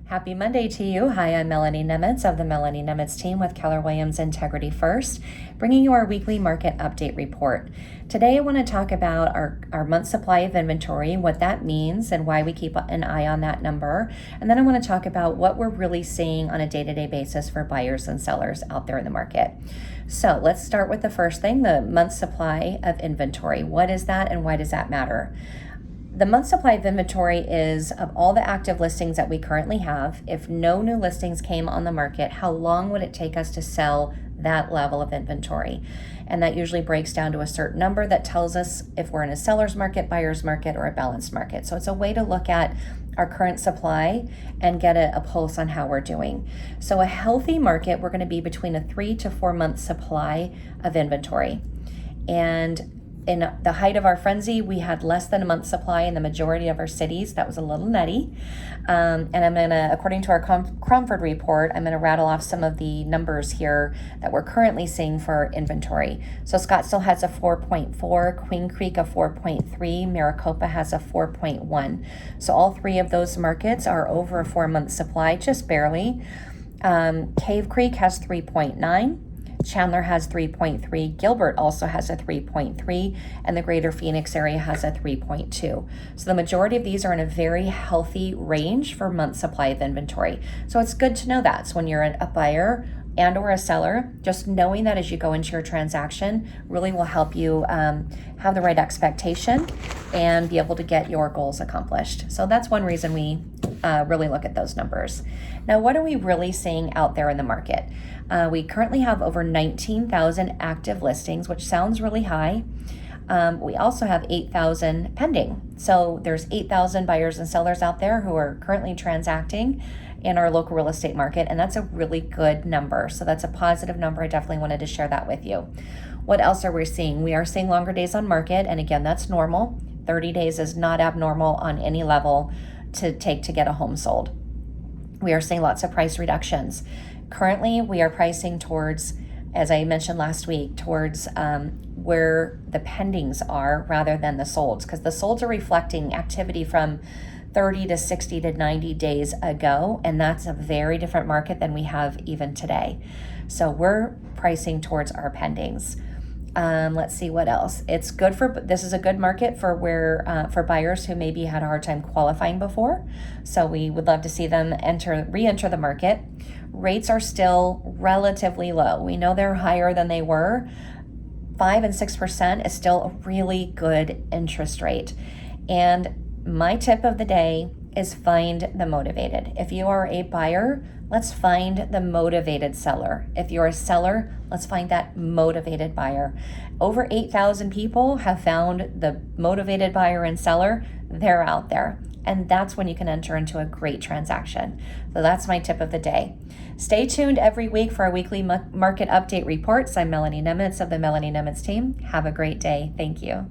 Happy Monday to you. Hi, I'm Melanie Nemetz of the Melanie Nemetz team with Keller Williams Integrity First, bringing you our weekly market update report. Today, I want to talk about our month supply of inventory, what that means, and why we keep an eye on that number. And then I want to talk about what we're really seeing on a day-to-day basis for buyers and sellers out there in the market. So let's start with the first thing, the month supply of inventory. What is that and why does that matter? The month supply of inventory is of all the active listings that we currently have. If no new listings came on the market, how long would it take us to sell that level of inventory? And that usually breaks down to a certain number that tells us if we're in a seller's market, buyer's market, or a balanced market. So it's a way to look at our current supply and get a pulse on how we're doing. So a healthy market, we're going to be between a 3 to 4 month supply of inventory. And in the height of our frenzy, we had less than a month's supply in the majority of our cities. That was a little nutty. And I'm gonna, according to our Cromford report, I'm gonna rattle off some of the numbers here that we're currently seeing for inventory. So Scottsdale has a 4.4, Queen Creek a 4.3, Maricopa has a 4.1. So all three of those markets are over a 4 month supply, just barely. Cave Creek has 3.9. Chandler has 3.3, Gilbert also has a 3.3, and the greater Phoenix area has a 3.2. So the majority of these are in a very healthy range for month supply of inventory. So it's good to know that. So when you're a buyer and or a seller, just knowing that as you go into your transaction really will help you have the right expectation and be able to get your goals accomplished. So that's one reason we really look at those numbers. Now, what are we really seeing out there in the market? We currently have over 19,000 active listings, which sounds really high. We also have 8,000 pending. So there's 8,000 buyers and sellers out there who are currently transacting in our local real estate market, and that's a really good number. So that's a positive number. I definitely wanted to share that with you. What else are we seeing? We are seeing longer days on market, and again, that's normal. 30 days is not abnormal on any level to take to get a home sold. We are seeing lots of price reductions. Currently, we are pricing towards, as I mentioned last week, towards where the pendings are rather than the solds, because the solds are reflecting activity from 30 to 60 to 90 days ago, and that's a very different market than we have even today. So we're pricing towards our pendings. Let's see what else. It's good this is a good market for for buyers who maybe had a hard time qualifying before. So we would love to see them re-enter the market. Rates are still relatively low. We know they're higher than they were. 5 and 6% is still a really good interest rate. And my tip of the day is find the motivated. If you are a buyer, let's find the motivated seller. If you're a seller, let's find that motivated buyer. Over 8,000 people have found the motivated buyer and seller. They're out there. And that's when you can enter into a great transaction. So that's my tip of the day. Stay tuned every week for our weekly market update reports. I'm Melanie Nemetz of the Melanie Nemetz team. Have a great day. Thank you.